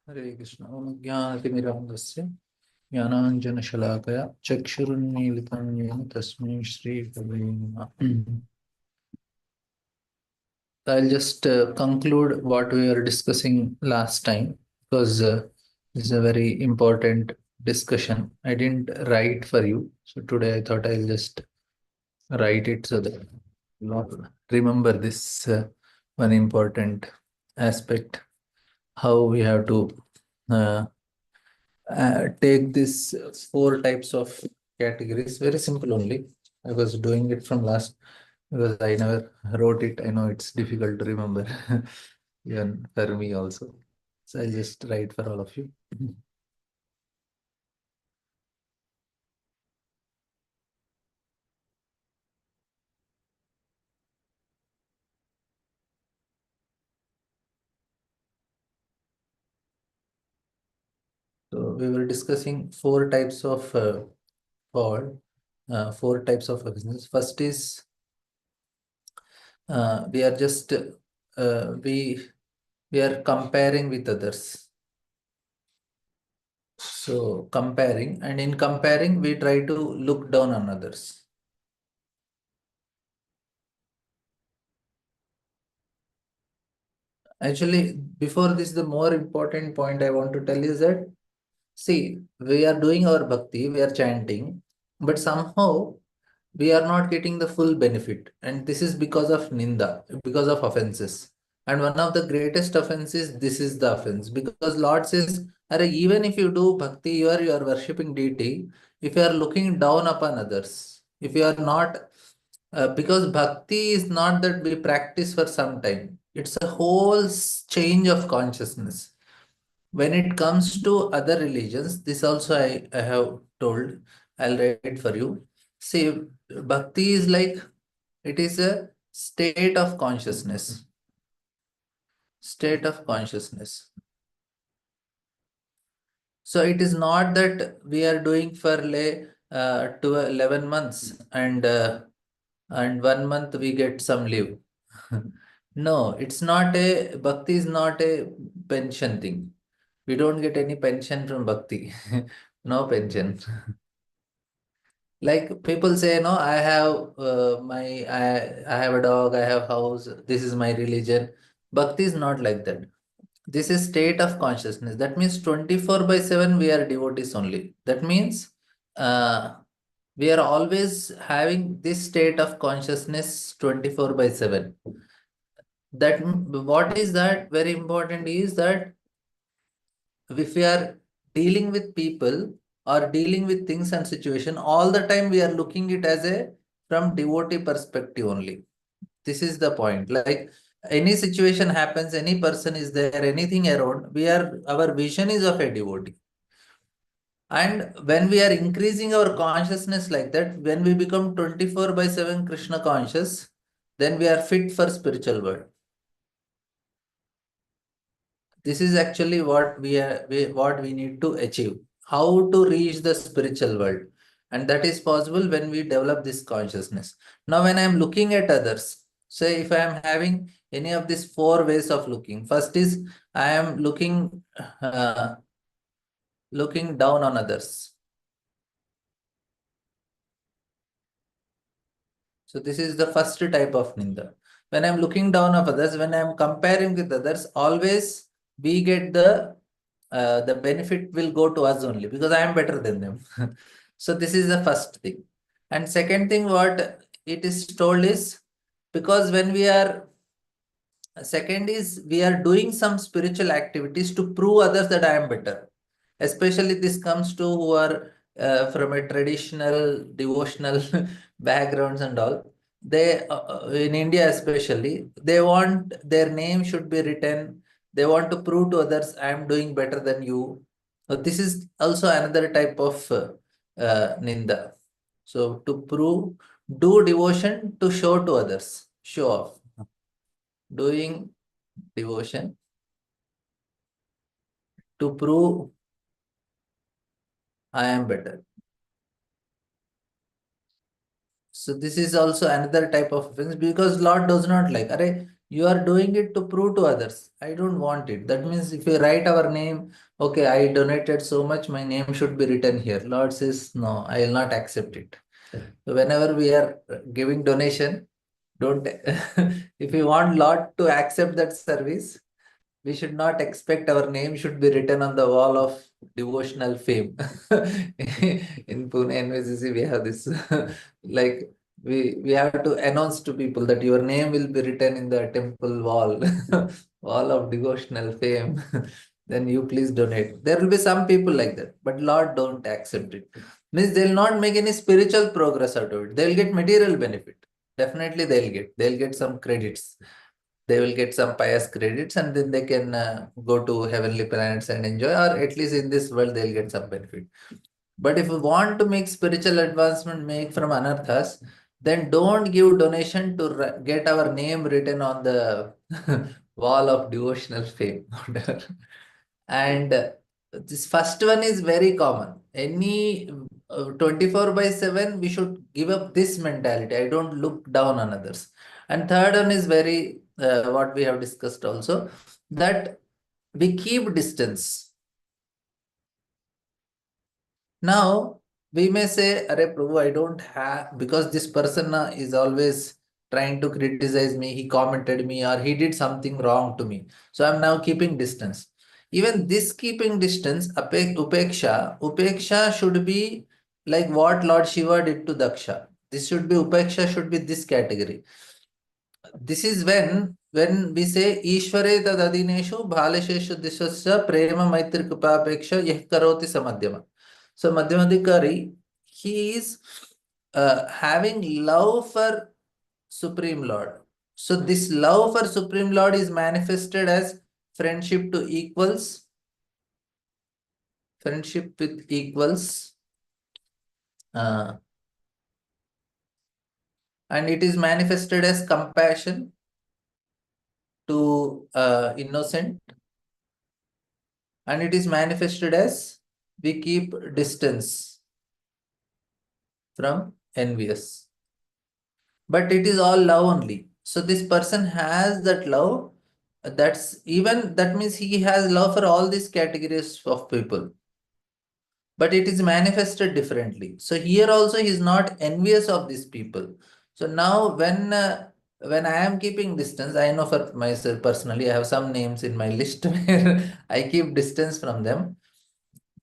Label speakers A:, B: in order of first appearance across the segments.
A: हरे कृष्ण। ओम ज्ञानतिमिरान्धस्य ज्ञानाञ्जनशलाकया चक्षुरुन्मीलितं येन तस्मै श्रीगुरवे नमः। I'll just conclude what we were discussing last time because this is a very important discussion. I didn't write for you, so today I thought I'll just write it so that you not remember this one important aspect. How we have to uh, take this four types of categories. Very simple only. I was doing it from last because I never wrote it. I know it's difficult to remember, even for me also. So I'll just write for all of you. So we were discussing four types of fall, four types of business. First is we are just we are comparing with others. So comparing, and in comparing, we try to look down on others. Actually, before this, the more important point I want to tell is that, see, we are doing our bhakti, we are chanting, but somehow we are not getting the full benefit. And this is because of ninda, because of offenses. And one of the greatest offenses, this is the offense. Because Lord says, "Arre, even if you do bhakti, you are worshipping deity, if you are looking down upon others, if you are not, because bhakti is not that we practice for some time, it's a whole change of consciousness. When it comes to other religions, this also I have told, I'll write for you. See, bhakti is like, it is a state of consciousness. State of consciousness. So it is not that we are doing for to 11 months and 1 month we get some leave. No, it's not a, bhakti is not a pension thing. We don't get any pension from bhakti. No pension. Like people say, no, I have I have a dog, I have house, this is my religion. Bhakti is not like that. This is state of consciousness. That means 24/7 we are devotees only. That means uh, we are always having this state of consciousness 24/7. That what is that very important is that if we are dealing with people or dealing with things and situation, all the time we are looking it as a from devotee perspective only. This is the point. Like any situation happens, any person is there, anything around, we are, our vision is of a devotee. And when we are increasing our consciousness like that, when we become 24/7 Krishna conscious, then we are fit for spiritual world. This is actually what what we need to achieve. How to reach the spiritual world. And that is possible when we develop this consciousness. Now, when I am looking at others, say if I am having any of these four ways of looking, first is I am uh, looking down on others. So this is the first type of ninda. When I'm looking down of others, when I'm comparing with others, always we get the benefit will go to us only because I am better than them. So this is the first thing. And second thing, what it is told is, because when we are, second is we are doing some spiritual activities to prove others that I am better. Especially this comes to who are from a traditional devotional backgrounds and all. They in India especially, they want their name should be written. They want to prove to others I am doing better than you. So this is also another type of ninda. So to prove, do devotion to show to others, show off. Doing devotion to prove I am better. So this is also another type of offense because Lord does not like. Array, You are doing it to prove to others. I don't want it. That means if you write our name, okay, I donated so much, my name should be written here. Lord says, no, I will not accept it. So whenever we are giving donation, don't, if you want Lord to accept that service, we should not expect our name should be written on the wall of devotional fame. In Pune NVCC, we have this, like, we have to announce to people that your name will be written in the temple wall, wall of devotional fame. Then you please donate. There will be some people like that, but Lord don't accept it. Means they'll not make any spiritual progress out of it. They'll get material benefit. Definitely they'll get some credits. They will get some pious credits, and then they can go to heavenly planets and enjoy, or at least in this world they'll get some benefit. But if you want to make spiritual advancement, make from anarthas, then don't give donation to get our name written on the wall of devotional fame. And this first one is very common. Any 24 by 7, we should give up this mentality. I don't look down on others. And third one is very, what we have discussed also, that we keep distance. Now, we may say, Arey Prabhu, I don't have, because this person is always trying to criticize me, he commented me, or he did something wrong to me. So I'm now keeping distance. Even this keeping distance, upeksha should be like what Lord Shiva did to Daksha. This should be, upeksha should be this category. This is when we say Ishvare tad adineshu bhalesheshu dishasya prema maitri kupapeksha yeh karoti samadhyama. So Madhyamadikari, he is having love for Supreme Lord. So this love for Supreme Lord is manifested as friendship to equals, friendship with equals, and it is manifested as compassion to innocent, and it is manifested as we keep distance from envious. But it is all love only. So this person has that love. That means he has love for all these categories of people. But it is manifested differently. So here also he is not envious of these people. So now when I am keeping distance, I know for myself personally, I have some names in my list where I keep distance from them,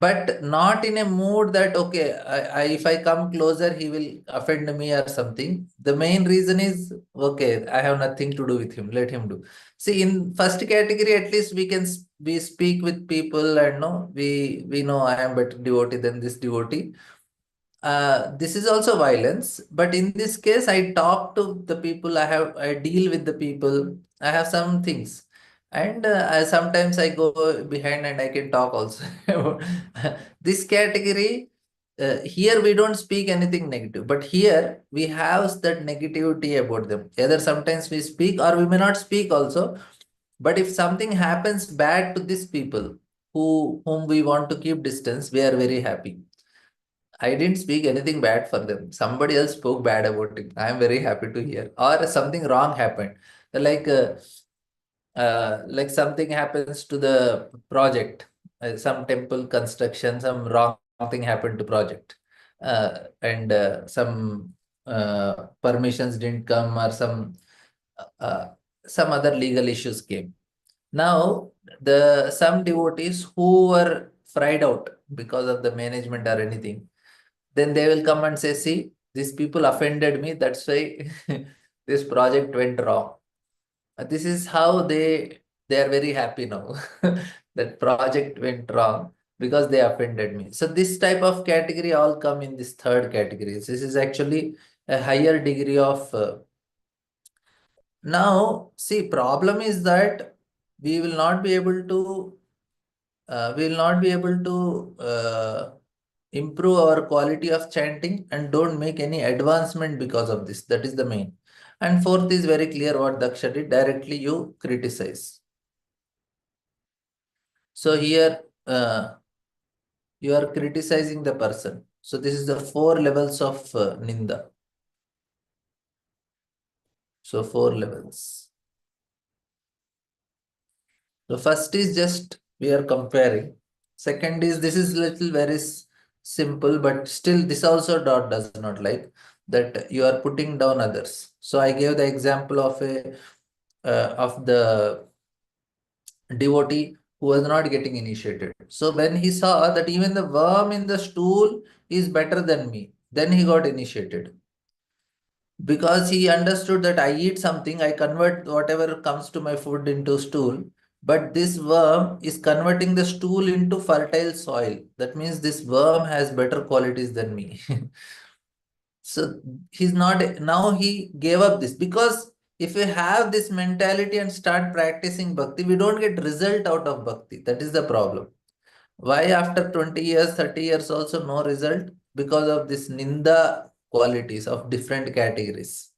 A: but not in a mood that, okay, if I come closer, he will offend me or something. The main reason is, okay, I have nothing to do with him. Let him do. See, in first category, at least we speak with people and know we know I am better devotee than this devotee. This is also violence, but in this case, I talk to the people. I deal with the people. I have some things, and sometimes I go behind and I can talk also. This category, here we don't speak anything negative, but here we have that negativity about them. Either sometimes we speak or we may not speak also. But if something happens bad to these people whom we want to keep distance, we are very happy. I didn't speak anything bad for them. Somebody else spoke bad about it. I am very happy to hear. Or something wrong happened. Like like something happens to the project, some temple construction, some wrong thing happened to project, and some permissions didn't come, or uh, some other legal issues came. Now, some devotees who were fried out because of the management or anything, then they will come and say, see, these people offended me, that's why this project went wrong. This is how they are very happy now. That project went wrong because they offended me. So this type of category all come in this third category. This is actually a higher degree of now, see, problem is that we will not be able to improve our quality of chanting and don't make any advancement because of this. That is the main. And fourth is very clear what Daksha did. Directly you criticize. So here you are criticizing the person. So this is the 4 levels of Ninda. So 4 levels. So first is just we are comparing. Second is this is little very simple, but still this also dot does not like that you are putting down others. So I gave the example of a of the devotee who was not getting initiated. So when he saw that even the worm in the stool is better than me, then he got initiated because he understood that I eat something, I convert whatever comes to my food into stool. But this worm is converting the stool into fertile soil. That means this worm has better qualities than me. So he's not, now he gave up this because if we have this mentality and start practicing bhakti, we don't get result out of bhakti. That is the problem. Why after 20 years, 30 years also no result? Because of this ninda qualities of different categories.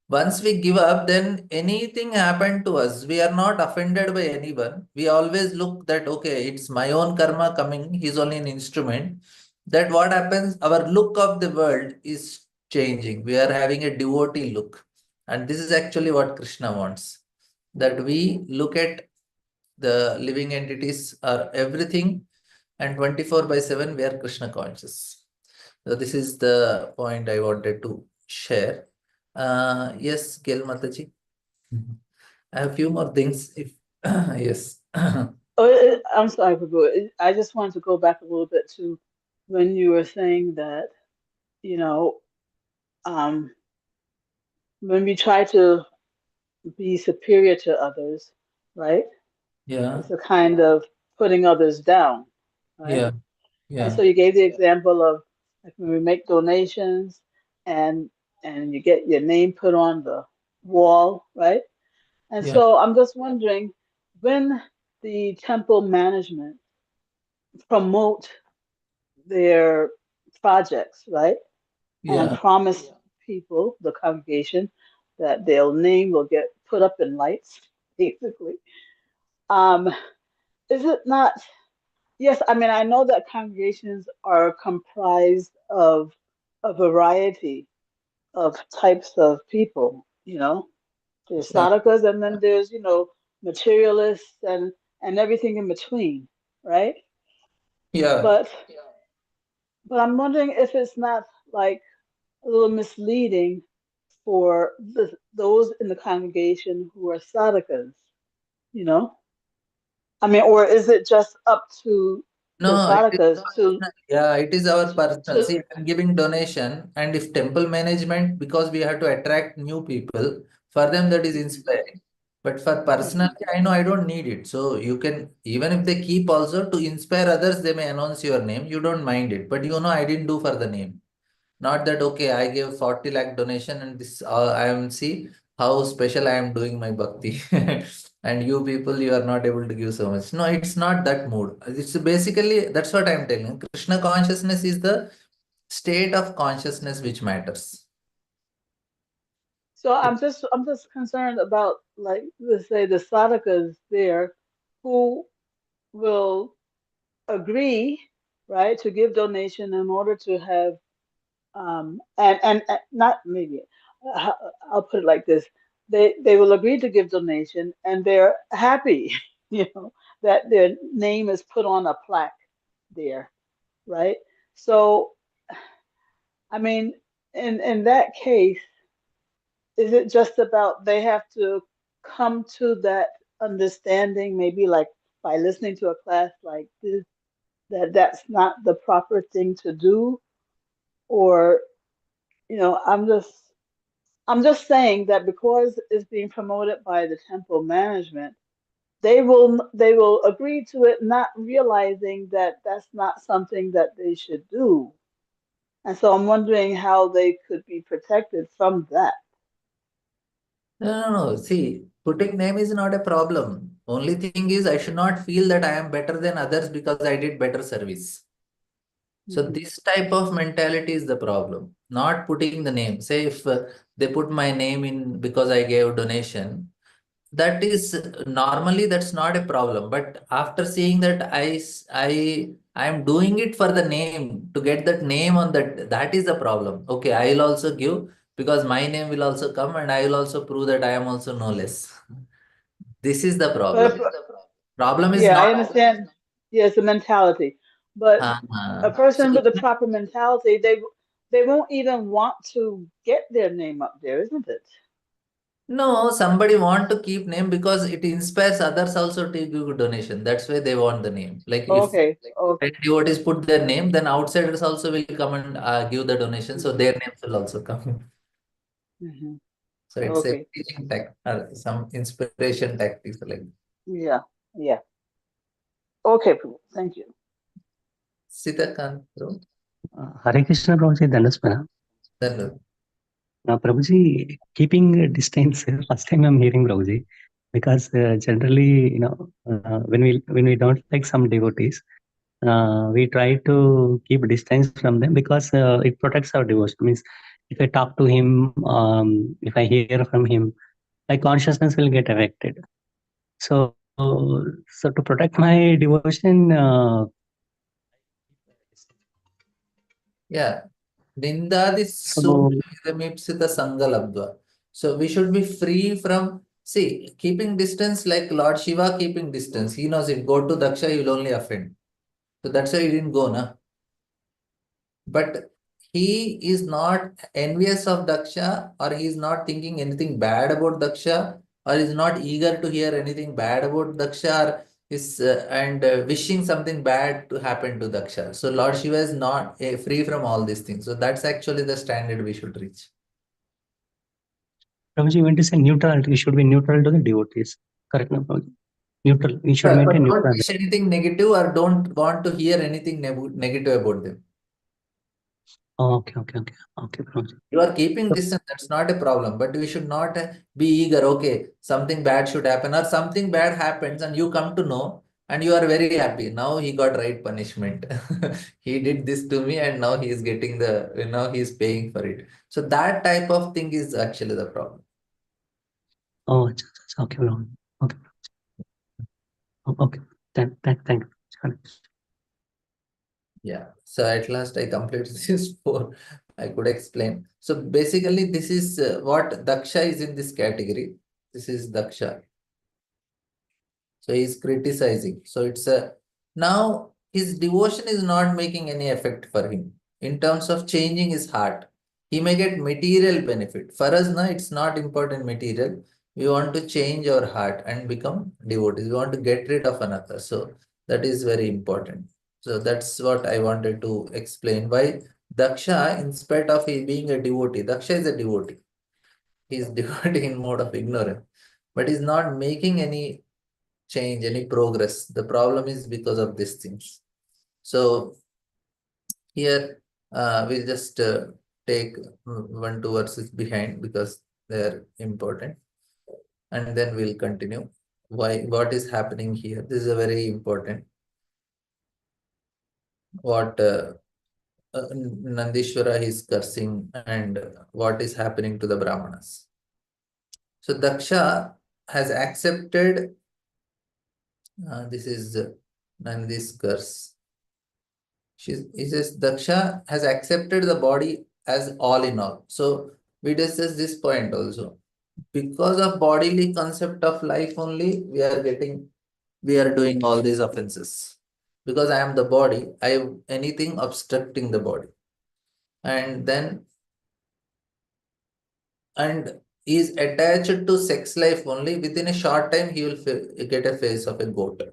A: Once we give up, then anything happened to us, we are not offended by anyone. We always look that, okay, it's my own karma coming, he's only an instrument. That what happens, our look of the world is changing. We are having a devotee look. And this is actually what Krishna wants. That we look at the living entities or everything and 24 by 7 we are Krishna conscious. So this is the point I wanted to share. Yes, Gail Mataji. I have few more things. If yes,
B: I'm sorry, Prabhu. I just wanted to go back a little bit to when you were saying that, you know, um, when we try to be superior to others, right?
A: yeah,
B: It's a kind of putting others down, right?
A: yeah,
B: And
A: yeah,
B: so you gave the example of like when we make donations and and you get your name put on the wall, right? And
A: yeah,
B: so I'm just wondering when the temple management promote their projects, right? And
A: yeah.
B: promise people, the congregation, that their name will get put up in lights, basically. Um, is it not? Yes, I mean, I know that congregations are comprised of a variety of types of people, There's
A: Yeah,
B: sadhakas and then there's, materialists and everything in between, right?
A: yeah.
B: But but I'm wondering if it's not like a little misleading for those in the congregation who are sadhakas, you know? I mean, or is it just up to the
A: No, it is
B: sadhakas
A: personal. Yeah, it is our personal.
B: to
A: See, I'm giving donation, and if temple management, because we have to attract new people, for them that is inspiring. But for
B: Mhm.
A: personally, I know I don't need it. So you can, even if they keep also to inspire others, they may announce your name. You don't mind it. But I didn't do for the name. Not that, okay, I gave 40 lakh donation and this, I am see how special I am doing my bhakti. And you people, you are not able to give so much. No, it's not that mood. It's basically, that's what I'm telling. Krishna consciousness is the state of consciousness which matters.
B: So I'm just concerned about like let's say the sadhakas there who will agree, right, to give donation in order to have and not maybe uh, I'll put it like this. They will agree to give donation and they're happy, that their name is put on a plaque there, right? So I mean in that case is it just about they have to come to that understanding, maybe like by listening to a class like this, that that's not the proper thing to do? Or, I'm just saying that because it's being promoted by the temple management, they will agree to it, not realizing that that's not something that they should do. And so I'm wondering how they could be protected from that.
A: No, no, no. See, putting name is not a problem. Only thing is I should not feel that I am better than others because I did better service. So
B: Hmm.
A: this type of mentality is the problem, not putting the name. Say if they put my name in because I gave donation, that is normally that's not a problem. But after seeing that I am doing it for the name to get that name on that is the problem. Okay, I will also give because my name will also come and I will also prove that I am also no less. This is the
B: But if
A: problem. Problem is
B: Yeah, I
A: not.
B: understand. Yes, the mentality, but a
A: So
B: person with the proper mentality, they won't even want to get their name up there, isn't it?
A: no, somebody want to keep name because it inspires others also to give donation. That's why they want the name. Like if
B: Okay. Okay.
A: 10 devotees put their name, then outsiders also will come and give the donation. So their names will also come.
B: Hmm.
A: So it's a
B: Okay.
A: teaching tech or some inspiration tactics like
B: Yeah. Yeah. Okay, Prabhu. Thank you.
A: Sitakant, bro.
C: Hare Krishna, Prabhuji, Dandasvana.
A: Then
C: Prabhuji, keeping a distance, first time I'm hearing Prabhuji, because generally, when we don't like some devotees, we try to keep distance from them because it protects our devotion. Means if I talk to him, if I hear from him, my consciousness will get affected. So, so to protect my devotion,
A: yeah. Nindadi
C: so
A: Sumipsita Sangalabdva. So we should be free from, see, keeping distance like Lord Shiva keeping distance. He knows if go to Daksha, he will only offend. So that's why he didn't go, na. But he is not envious of Daksha, or he is not thinking anything bad about Daksha, or is not eager to hear anything bad about Daksha, or is and wishing something bad to happen to Daksha. So Lord Shiva is not free from all these things. So that's actually the standard we should reach.
C: Prabhuji, when to say neutrality, we should be neutral to the devotees. Correct, no, Prabhuji? Neutral. We should
A: Yeah, but
C: maintain
A: don't
C: neutrality.
A: wish anything negative or don't want to hear anything negative about them.
C: Oh, okay, Prabhuji.
A: You are keeping
C: So,
A: distance, that's not a problem, but we should not be eager, okay, something bad should happen, or something bad happens and you come to know and you are very happy. Now he got right punishment. He did this to me and now he is getting he is paying for it. So that type of thing is actually the problem.
C: oh, okay, Prabhuji. Okay, okay. Thank you.
A: Yeah. So at last I completed this four. I could explain. So basically, this is what Daksha is in this category. This is Daksha. So he's criticizing. So it's a now his devotion is not making any effect for him in terms of changing his heart. He may get material benefit. For us, now it's not important material. We want to change our heart and become devotees. We want to get rid of another. So that is very important. So that's what I wanted to explain. Why Daksha, in spite of he being a devotee, Daksha is a devotee. He is devotee in mode of ignorance, but he's not making any change, any progress. The problem is because of these things. So here we'll just take one, two verses behind because they're important, and then we'll continue. Why? What is happening here? This is a very important. What Nandishwara is cursing and what is happening to the Brahmanas. So Daksha has accepted. This is Nandi's curse. He says Daksha has accepted the body as all in all. So we discuss this point also. Because of bodily concept of life only, we are doing all these offenses. Because I am the body, I have anything obstructing the body. And then and is attached to sex life only. Within a short time, he will get a face of a goat.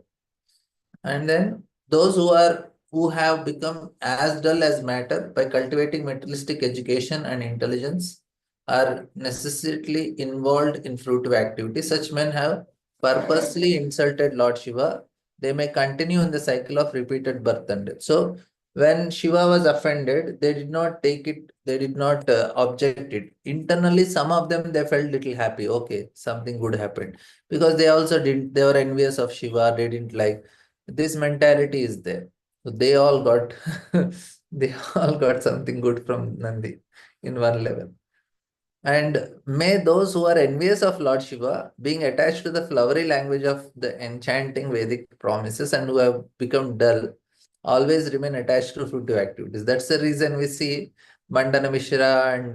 A: And then those who have become as dull as matter by cultivating materialistic education and intelligence are necessarily involved in fruitive activity. Such men have purposely insulted Lord Shiva. They may continue in the cycle of repeated birth and death. So when Shiva was offended, they did not take it, they did not object it. Internally, some of them, they felt little happy. Okay, something good happened. Because they also didn't, they were envious of Shiva. They didn't like this mentality is there. So they all got they all got something good from Nandi in one level. And may those who are envious of Lord Shiva, being attached to the flowery language of the enchanting Vedic promises and who have become dull, always remain attached to fruitive activities. That's the reason we see Mandana Mishra and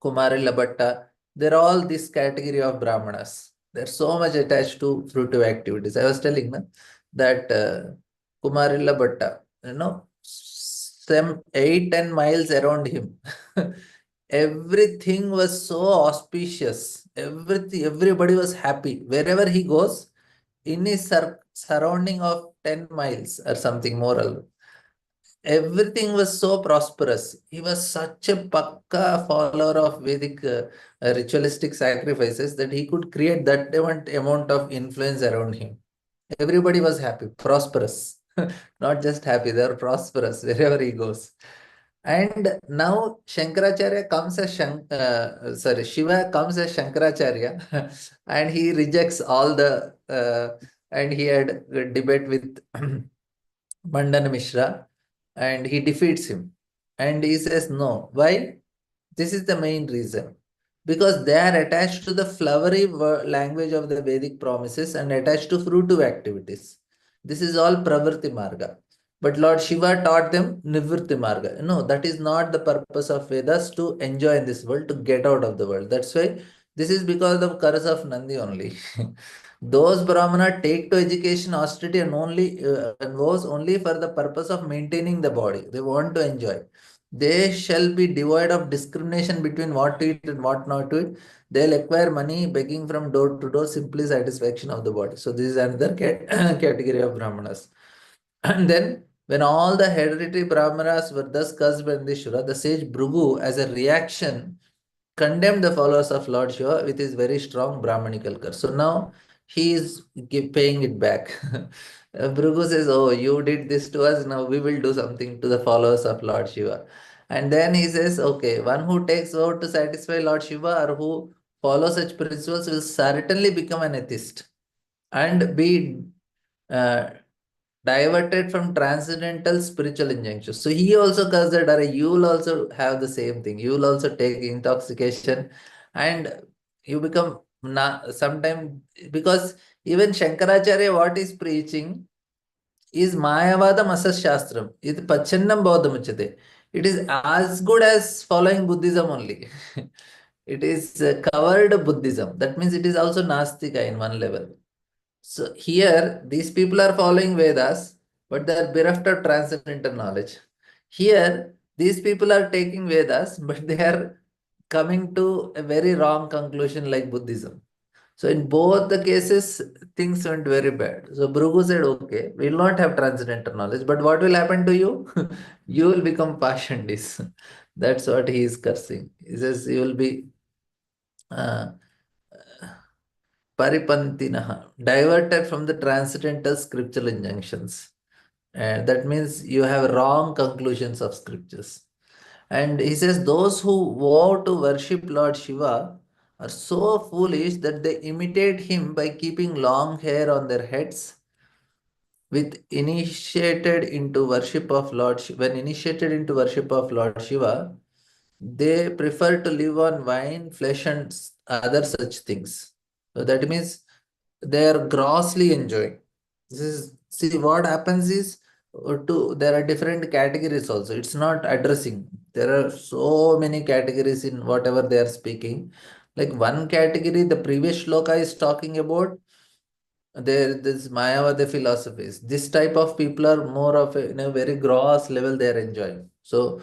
A: Kumari Labhatta. They're all this category of Brahmanas. They're so much attached to fruitive activities. I was telling them that Kumarilla Bhatta, some 8-10 miles around him, everything was so auspicious. Everybody was happy. Wherever he goes, in his surrounding of 10 miles or something more, everything was so prosperous. He was such a pakka follower of Vedic ritualistic sacrifices that he could create that amount of influence around him. Everybody was happy, prosperous. Not just happy, they are prosperous wherever he goes. And now Shankaracharya comes as Shiva comes as Shankaracharya, and he rejects all the and he had a debate with Mandan Mishra, and he defeats him. And he says, no. Why? This is the main reason. Because they are attached to the flowery language of the Vedic promises and attached to fruitive activities. This is all Pravrti Marga. But Lord Shiva taught them Nivritti Marga. No, that is not the purpose of Vedas, to enjoy in this world, to get out of the world. That's why this is because of curse of Nandi only. Those Brahmana take to education, austerity, and vows only for the purpose of maintaining the body. They want to enjoy. They shall be devoid of discrimination between what to eat and what not to eat. They'll acquire money begging from door to door, simply satisfaction of the body. So this is another category of Brahmanas. And then when all the hereditary Brahmanas were thus cursed by Nandishwara, the sage Bhrigu, as a reaction, condemned the followers of Lord Shiva with his very strong Brahmanical curse. So now he is paying it back. Bhrigu says, oh, you did this to us, now we will do something to the followers of Lord Shiva. And then he says, okay, one who takes vow to satisfy Lord Shiva or who follows such principles will certainly become an atheist and be uh, diverted from transcendental spiritual injunctions. So he also cursed that you will also have the same thing. You will also take intoxication and you become sometime, because even Shankaracharya, what is preaching is Mayavadam Asas Shastram. It Pachannam Bodhamachate. It is as good as following Buddhism only. It is covered Buddhism. That means it is also Nastika in one level. So here, these people are following Vedas, but they are bereft of transcendental knowledge. Here, these people are taking Vedas, but they are coming to a very wrong conclusion like Buddhism. So in both the cases, things went very bad. So Bhrigu said, okay, we will not have transcendental knowledge, but what will happen to you? You will become Pashandis. That's what he is cursing. He says you will be uh, Paripantinaha, diverted from the transcendental scriptural injunctions. And that means you have wrong conclusions of scriptures. And he says, those who vow to worship Lord Shiva are so foolish that they imitate him by keeping long hair on their heads. With initiated into worship of Lord when initiated into worship of Lord Shiva, they prefer to live on wine, flesh, and other such things. So that means they are grossly enjoying. This is, see, what happens is there are different categories also. It's not addressing. There are so many categories in whatever they are speaking. Like one category, the previous shloka is talking about this Mayavada philosophies. This type of people are more of in a very gross level they are enjoying. So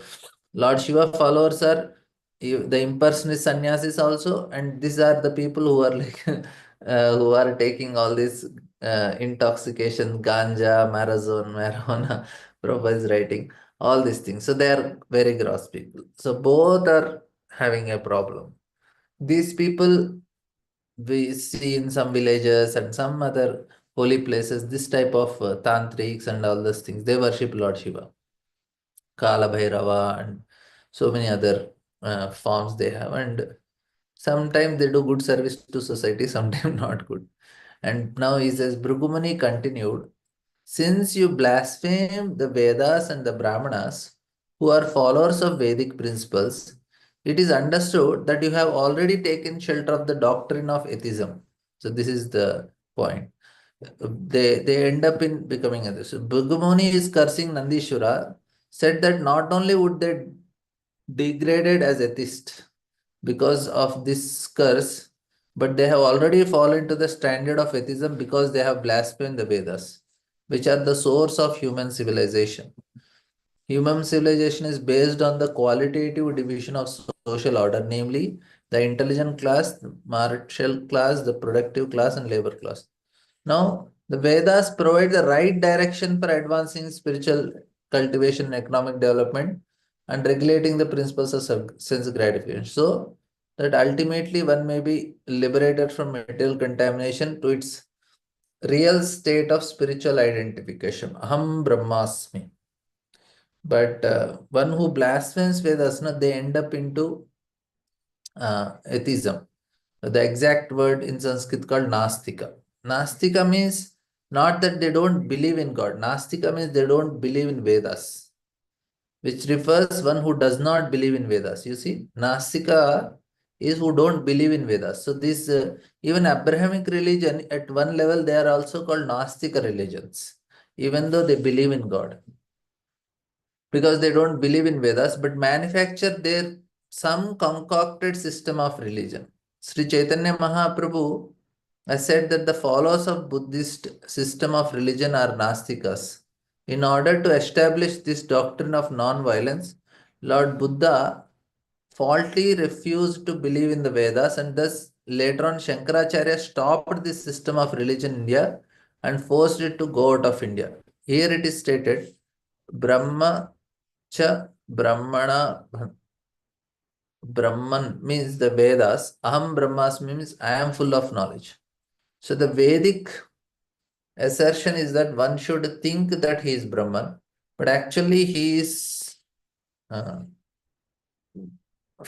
A: Lord Shiva followers are the impersonist sannyasis also, and these are the people who are like who are taking all this intoxication, ganja, marazone, marijuana, Prabhupada is writing all these things. So they are very gross people. So both are having a problem. These people we see in some villages and some other holy places, this type of tantrics and all those things, they worship Lord Shiva, Kala Bhairava, and so many other forms they have. And sometimes they do good service to society, sometimes not good. And now he says, Bhrigumani continued, since you blaspheme the Vedas and the Brahmanas, who are followers of Vedic principles, it is understood that you have already taken shelter of the doctrine of atheism. So this is the point. They end up in becoming atheists. So Bhigumani is cursing Nandishwara, said that not only would they degraded as atheist because of this curse, but they have already fallen to the standard of atheism because they have blasphemed the Vedas, which are the source of human civilization. Human civilization is based on the qualitative division of social order, namely the intelligent class, the martial class, the productive class, and labor class. Now, the Vedas provide the right direction for advancing spiritual cultivation and economic development and regulating the principles of sense gratification. So, that ultimately one may be liberated from material contamination to its real state of spiritual identification. Aham Brahmasmi. But one who blasphemes Vedas, they end up into atheism. The exact word in Sanskrit called Nastika. Nastika means not that they don't believe in God. Nastika means they don't believe in Vedas, which refers one who does not believe in Vedas. You see, Nastika is who don't believe in Vedas. So this even Abrahamic religion at one level they are also called Nastika religions, even though they believe in God, because they don't believe in Vedas but manufacture their some concocted system of religion. Sri Chaitanya Mahaprabhu has said that the followers of Buddhist system of religion are Nastikas. In order to establish this doctrine of non-violence, Lord Buddha falsely refused to believe in the Vedas, and thus later on Shankaracharya stopped this system of religion in India and forced it to go out of India. Here it is stated, Brahma cha Brahmana. Brahman means the Vedas. Aham Brahmasmi means I am full of knowledge. So the Vedic assertion is that one should think that he is Brahman, but actually he is uh,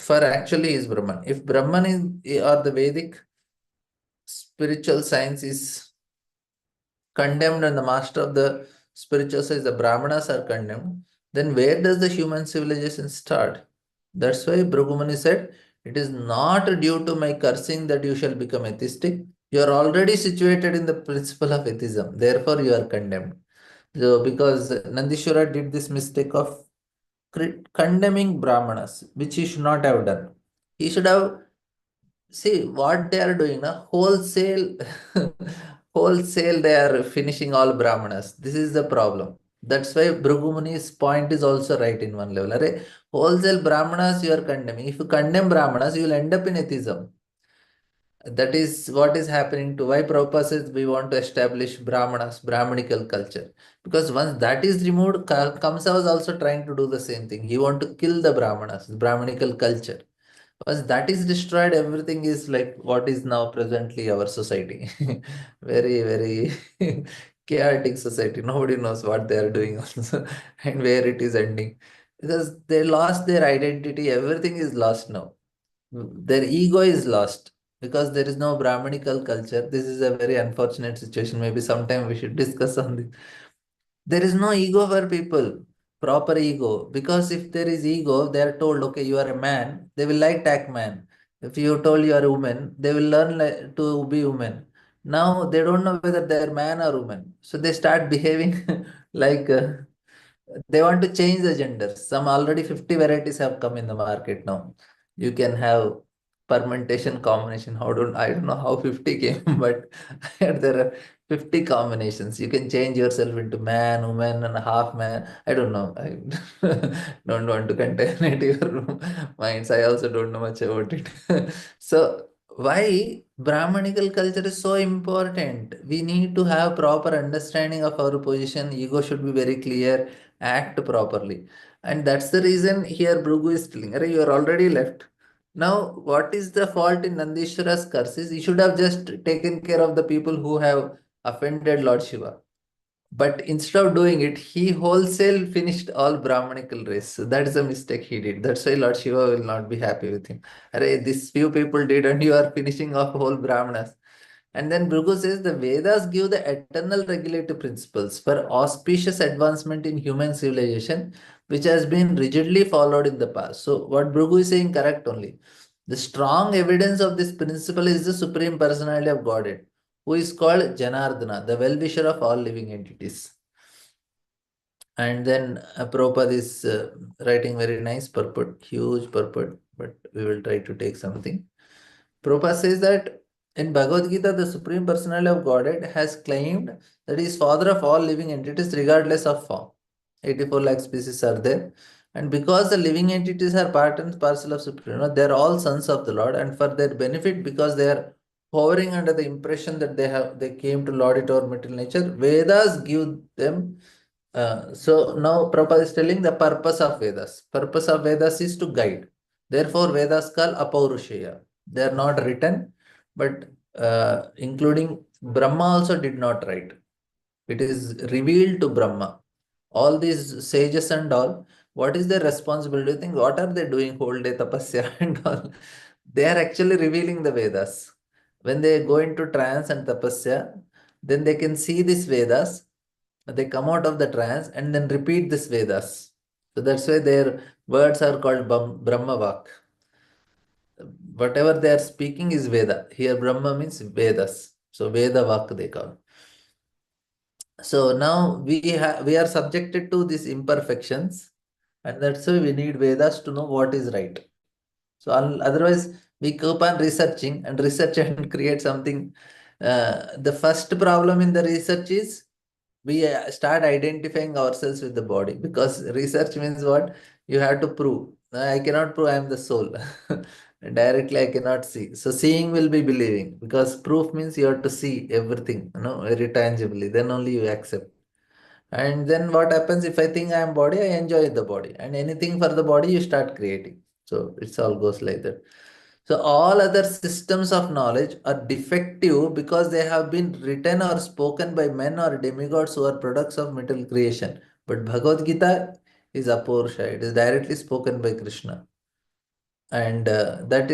A: actually is Brahman. If Brahman is or the Vedic spiritual science is condemned and the master of the spiritual science, the Brahmanas are condemned, then where does the human civilization start? That's why Bhrigu said, it is not due to my cursing that you shall become atheistic. You are already situated in the principle of atheism. Therefore, you are condemned. So, because Nandishwara did this mistake of condemning Brahmanas, which he should not have done. He should have, see what they are doing now, wholesale, wholesale they are finishing all Brahmanas. This is the problem. That's why Bhrigu point is also right in one level. Array, wholesale Brahmanas you are condemning. If you condemn Brahmanas, you will end up in atheism. That is what is happening to why Prabhupada says we want to establish Brahmanas, Brahmanical culture. Because once that is removed, Kamsa was also trying to do the same thing. He want to kill the Brahmanas, Brahmanical culture. Once that is destroyed, everything is like what is now presently our society. Very, very chaotic society. Nobody knows what they are doing also and where it is ending. Because they lost their identity, everything is lost now. Their ego is lost because there is no Brahmanical culture. This is a very unfortunate situation. Maybe sometime we should discuss on this. There is no ego for people, proper ego. Because if there is ego, they are told, okay, you are a man, they will like tag man. If you told you are a woman, they will learn to be woman. Now they don't know whether they are man or woman. So they start behaving like they want to change the gender. Some already 50 varieties have come in the market now. You can have permutation combination. I don't know how 50 came, but there are 50 combinations. You can change yourself into man, woman, and a half man. I don't know. I don't want to contaminate your minds. I also don't know much about it. So why Brahmanical culture is so important? We need to have proper understanding of our position. Ego should be very clear, act properly. And that's the reason here Bhrigu is telling, Arey, you are already left. Now, what is the fault in Nandishwara's curses? He should have just taken care of the people who have offended Lord Shiva. But instead of doing it, he wholesale finished all Brahmanical race. So that is a mistake he did. That's why Lord Shiva will not be happy with him. Arey, these few people did, and you are finishing off whole Brahmanas. And then Bhrigu says the Vedas give the eternal regulative principles for auspicious advancement in human civilization, which has been rigidly followed in the past. So, what Bhrigu is saying correct only. The strong evidence of this principle is the Supreme Personality of Godhead, who is called Janardana, the well-wisher of all living entities. And then Prabhupada is writing very nice purport, huge purport, but we will try to take something. Prabhupada says that In Bhagavad Gita, the Supreme Personality of Godhead has claimed that he is father of all living entities regardless of form. 84 lakh species are there. And because the living entities are part and parcel of Supreme Lord, they are all sons of the Lord. And for their benefit, because they are hovering under the impression that they came to lord it over material nature, Vedas give them. So now Prabhupada is telling the purpose of Vedas. Purpose of Vedas is to guide. Therefore, Vedas called Apaurushaya. They are not written, but including Brahma also did not write. It is revealed to Brahma. All these sages and all, what is their responsibility? Do you think what are they doing whole day tapasya and all? They are actually revealing the Vedas. When they go into trance and tapasya, then they can see these Vedas. They come out of the trance and then repeat this Vedas. So that's why their words are called Brahma Vak. Whatever they are speaking is Veda. Here Brahma means Vedas. So Veda Vak they call. So now we are subjected to these imperfections, and that's why we need Vedas to know what is right. So otherwise we keep on researching and research and create something. The first problem in the research is we start identifying ourselves with the body, because research means what? You have to prove. I cannot prove I am the soul. Directly I cannot see. So seeing will be believing, because proof means you have to see everything, very tangibly. Then only you accept. And then what happens if I think I am body, I enjoy the body. And anything for the body, you start creating. So it's all goes like that. So all other systems of knowledge are defective because they have been written or spoken by men or demigods who are products of material creation. But Bhagavad Gita is Apurusha. It is directly spoken by Krishna. And that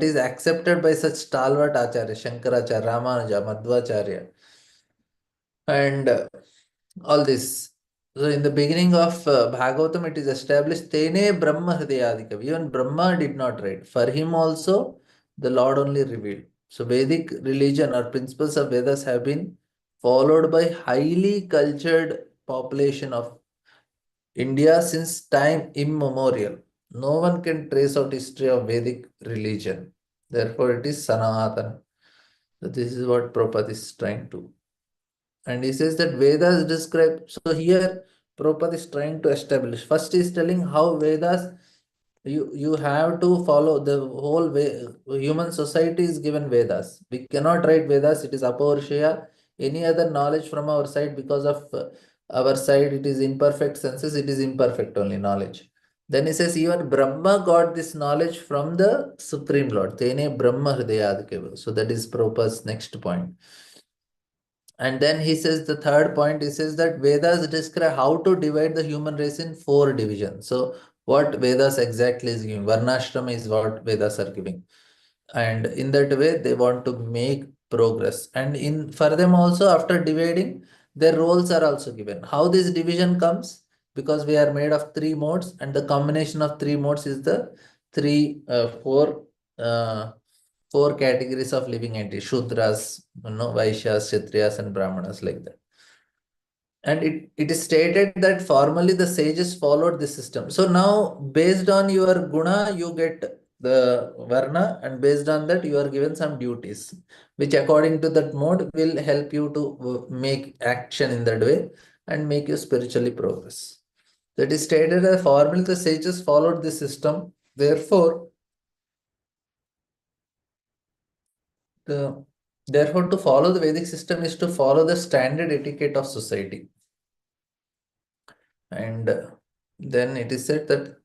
A: is accepted by such stalwart Acharya, Shankaracharya, Ramanuja, Madhvacharya, and all this. So in the beginning of Bhagavatam, it is established, Tene Brahma Hridayadikav. Even Brahma did not write. For him also, the Lord only revealed. So Vedic religion or principles of Vedas have been followed by highly cultured population of India since time immemorial. No one can trace out history of Vedic religion. Therefore, it is Sanatana. So this is what Prabhupada is trying to. And he says that Vedas describe. So here Prabhupada is trying to establish. First, he is telling how Vedas, you have to follow the whole way. Human society is given Vedas. We cannot write Vedas. It is Apaurshaya. Any other knowledge from our side, because of our side, it is imperfect senses. It is imperfect only knowledge. Then he says even Brahma got this knowledge from the Supreme Lord. Tene Brahma Hridayadikeva. So that is Prabhupada's next point. And then he says the third point, he says that Vedas describe how to divide the human race in 4 divisions. So what Vedas exactly is giving? Varnashrama is what Vedas are giving. And in that way, they want to make progress. And in for them also, after dividing, their roles are also given. How this division comes? Because we are made of 3 modes, and the combination of 3 modes is the 4 categories of living entities: Shudras, Vaishyas, Kshatriyas, and Brahmanas, like that. And it is stated that formally the sages followed this system. So now, based on your guna, you get the varna, and based on that, you are given some duties, which according to that mode will help you to make action in that way and make you spiritually progress. That is stated that formally the sages followed this system. Therefore, to follow the Vedic system is to follow the standard etiquette of society. And then it is said that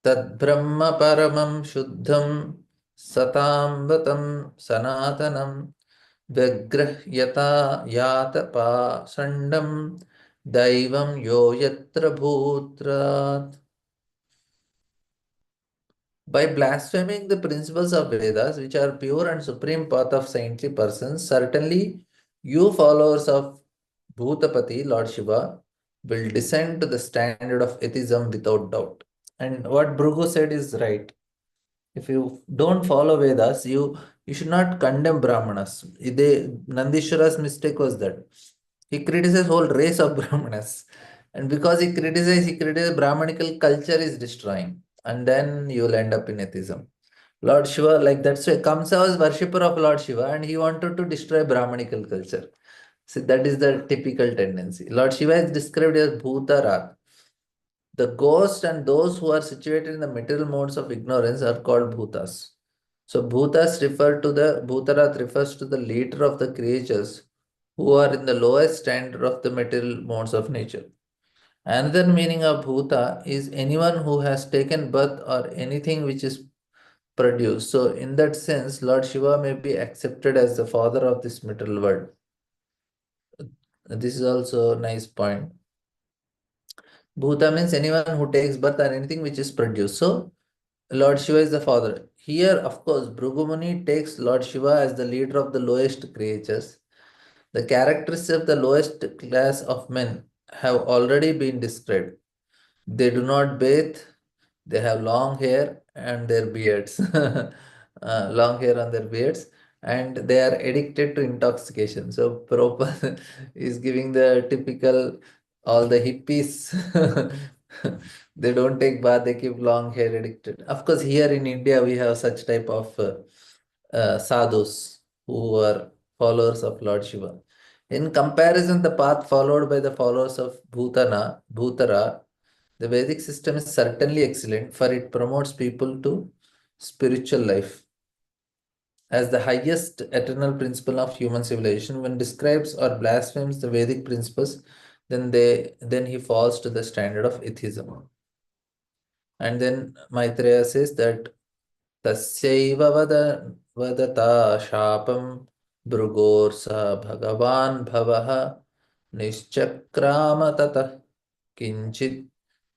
A: Tad Brahma Paramam Shuddham Satam Vatam Sanatanam Vyagrahyata Yata Pasandam Daivam Yo Yatra Bhutrat. By blaspheming the principles of Vedas, which are pure and supreme path of saintly persons, certainly you followers of Bhutapati, Lord Shiva, will descend to the standard of atheism without doubt. And what Bhrigu said is right. If you don't follow Vedas, you should not condemn Brahmanas. Nandishwara's mistake was that he criticized whole race of Brahmanas. And because he criticized Brahmanical culture is destroying. And then you will end up in atheism. Lord Shiva, like that's why Kamsa was worshipper of Lord Shiva and he wanted to destroy Brahmanical culture. See, that is the typical tendency. Lord Shiva is described as Bhutara. The ghost and those who are situated in the material modes of ignorance are called Bhutas. So Bhutarat refers to the leader of the creatures who are in the lowest standard of the material modes of nature. Another meaning of Bhuta is anyone who has taken birth or anything which is produced. So in that sense, Lord Shiva may be accepted as the father of this material world. This is also a nice point. Bhuta means anyone who takes birth or anything which is produced. So Lord Shiva is the father. Here, of course, Bhrugumuni takes Lord Shiva as the leader of the lowest creatures. The characteristics of the lowest class of men have already been described. They do not bathe, they have long hair and their beards, long hair on their beards, and they are addicted to intoxication. So Prabhupada is giving the typical, all the hippies, they don't take bath, they keep long hair addicted. Of course, here in India, we have such type of sadhus who are followers of Lord Shiva. In comparison, the path followed by the followers of Bhutara, the Vedic system is certainly excellent, for it promotes people to spiritual life as the highest eternal principle of human civilization. When describes or blasphemes the Vedic principles, then he falls to the standard of atheism. And then Maitreya says that Tasyaiva vadata shapam brugorsa bhagavan bhavaha nishchakrama tatah kinchit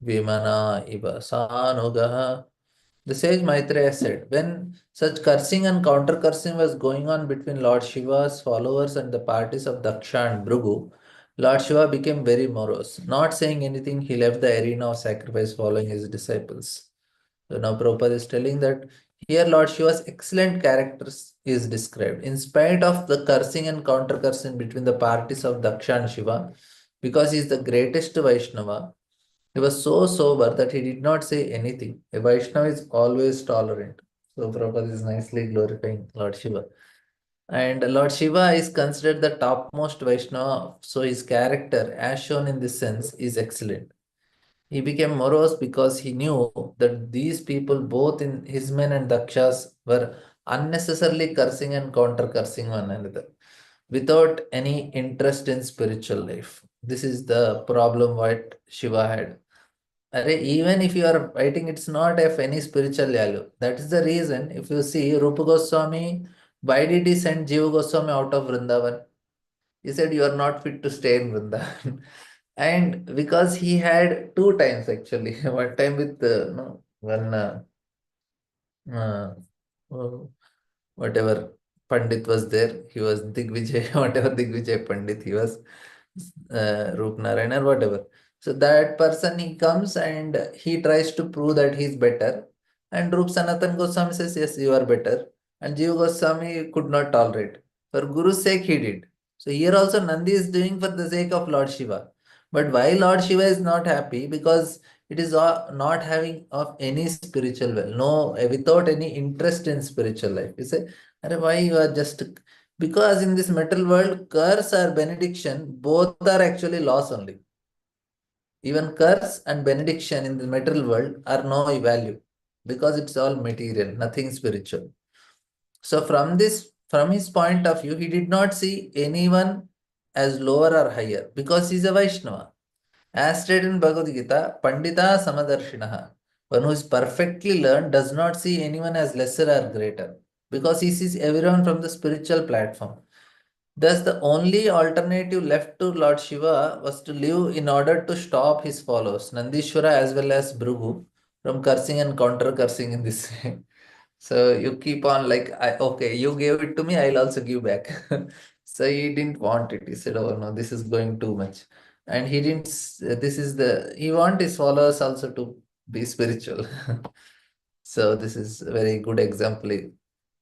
A: vimana iva sanugaha. The sage Maitreya said, when such cursing and counter cursing was going on between Lord Shiva's followers and the parties of Daksha and Bhrigu, Lord Shiva became very morose. Not saying anything, he left the arena of sacrifice following his disciples. So now Prabhupada is telling that here Lord Shiva's excellent characters is described. In spite of the cursing and counter cursing between the parties of Daksha and Shiva, because he is the greatest Vaishnava, he was so sober that he did not say anything. A Vaishnava is always tolerant. So Prabhupada is nicely glorifying Lord Shiva. And Lord Shiva is considered the topmost Vaishnava, so his character, as shown in this sense, is excellent. He became morose because he knew that these people, both in his men and Dakshas, were unnecessarily cursing and counter cursing one another without any interest in spiritual life. This is the problem what Shiva had. Even if you are fighting, it's not of any spiritual value. That is the reason, if you see Rupa Goswami, why did he send Jiva Goswami out of Vrindavan? He said, you are not fit to stay in Vrindavan. And because he had two times actually, one time with no, one uh, uh, whatever Pandit was there, he was Digvijay, whatever Digvijay Pandit he was, Roop Narayan or whatever. So that person he comes and he tries to prove that he's better. And Roop Sanatan Goswami says, yes, you are better. And Jiva Goswami could not tolerate. For Guru's sake, he did. So here also Nandi is doing for the sake of Lord Shiva. But why Lord Shiva is not happy? Because it is not having of any spiritual well, no, without any interest in spiritual life. You say, why you are just, because in this material world, curse or benediction, both are actually loss only. Even curse and benediction in the material world are no value because it's all material, nothing spiritual. So from his point of view, he did not see anyone as lower or higher because he's a Vaishnava. As stated in Bhagavad Gita, Pandita Samadarshinaha, one who is perfectly learned does not see anyone as lesser or greater because he sees everyone from the spiritual platform. Thus, the only alternative left to Lord Shiva was to live in order to stop his followers, Nandishwara as well as Bhrigu, from cursing and counter cursing in this way. So you keep on like, okay, you gave it to me, I'll also give back. So he didn't want it. He said, oh no, this is going too much. And he didn't, he want his followers also to be spiritual. So this is a very good example.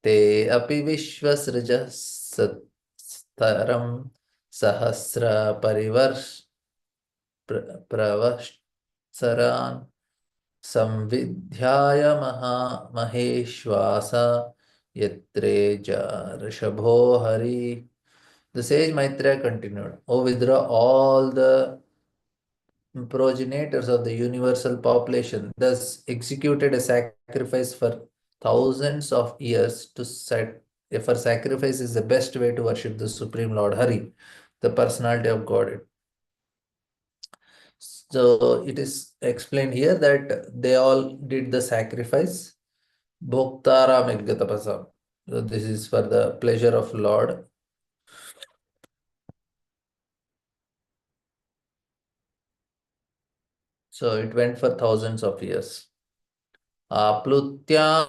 A: Te api vishwasraja staram sahasra pravatsaran Samvidhyaya maheshwasa yatreja rishabho hari. The sage Maitreya continued, O Vidra, all the progenitors of the universal population thus executed a sacrifice for thousands of years to set. For sacrifice is the best way to worship the Supreme Lord Hari, the personality of Godhead. So it is explained here that they all did the sacrifice. Bhoktara Meggatapasam. So this is for the pleasure of Lord. So it went for thousands of years. Aplutya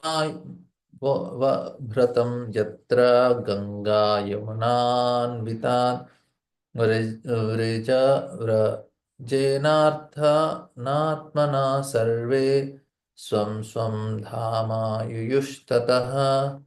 A: Vratam Yatra Ganga Yamunan Vitan Vreja Vrajenartha Natmana Sarve Swam Swam Dhama Yuyushtataha.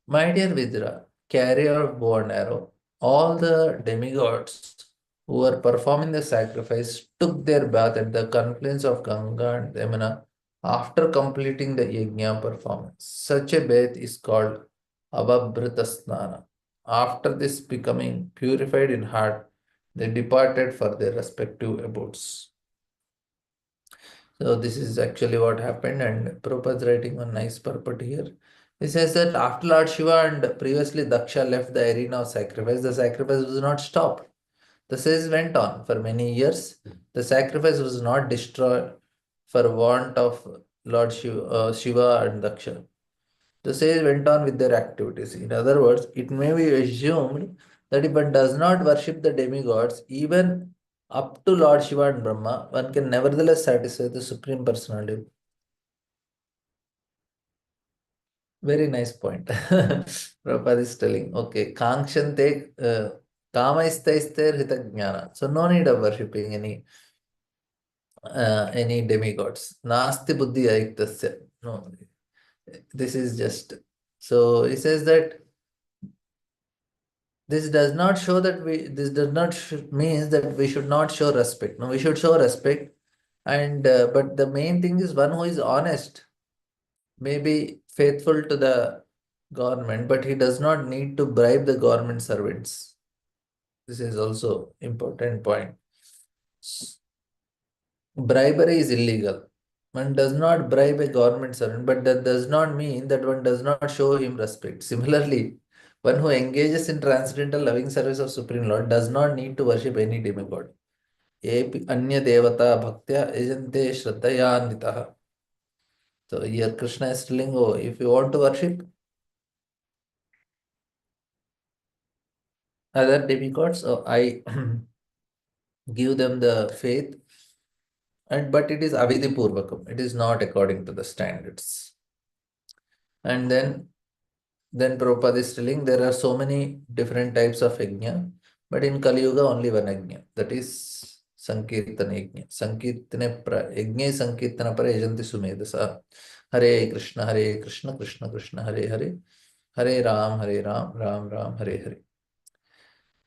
A: My dear Vidra, carrier of bow and arrow, all the demigods who were performing the sacrifice took their bath at the confluence of Ganga and Yamuna after completing the yajna performance. Such a bath is called Abhabrata Snana. After this becoming purified in heart, they departed for their respective abodes. So this is actually what happened, and Prabhupada is writing one nice purport here. He says that after Lord Shiva and previously Daksha left the arena of sacrifice, the sacrifice was not stopped. The sage went on for many years. The sacrifice was not destroyed for want of Lord Shiva and Daksha. The sage went on with their activities. In other words, it may be assumed that if one does not worship the demigods, even up to Lord Shiva and Brahma, one can nevertheless satisfy the Supreme Personality. Very nice point. Prabhupada is telling, okay, Kankshante Kamaistaister Hitajnana. So no need of worshipping any demigods. Nasti buddhi ayiktasya. No, this is just. So he says that this does not show that this does not means that we should not show respect. No, we should show respect. And but the main thing is one who is honest, may be faithful to the government, but he does not need to bribe the government servants. This is also important point. Bribery is illegal. One does not bribe a government servant, but that does not mean that one does not show him respect. Similarly, one who engages in transcendental loving service of Supreme Lord does not need to worship any demigod. Epi anya devata bhaktya ejante shraddhayanvitaha. So here Krishna is telling, oh, if you want to worship other demigods, so I give them the faith, and but it is avidhi purvakam. It is not according to the standards. And then Prabhupada is telling there are so many different types of yajna, but in Kali Yuga only one yajna, that is Sankirtana yajna. Sankirtana yajna Sankirtana para yajanti sumedasa. Hare Krishna, Krishna Krishna, Hare Hare, Hare Ram, Ram Ram, Hare Hare.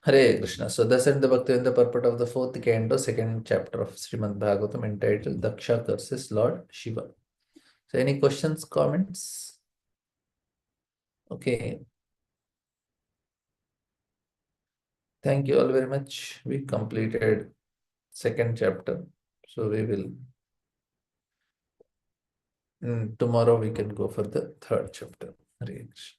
A: Hare Krishna. So thus ends the Bhaktivedanta purport of the fourth canto, second chapter of Srimad Bhagavatam, entitled Daksha curses Lord Shiva. So any questions, comments? Okay. Thank you all very much. We completed second chapter. So we will tomorrow we can go for the third chapter. Hare Krishna.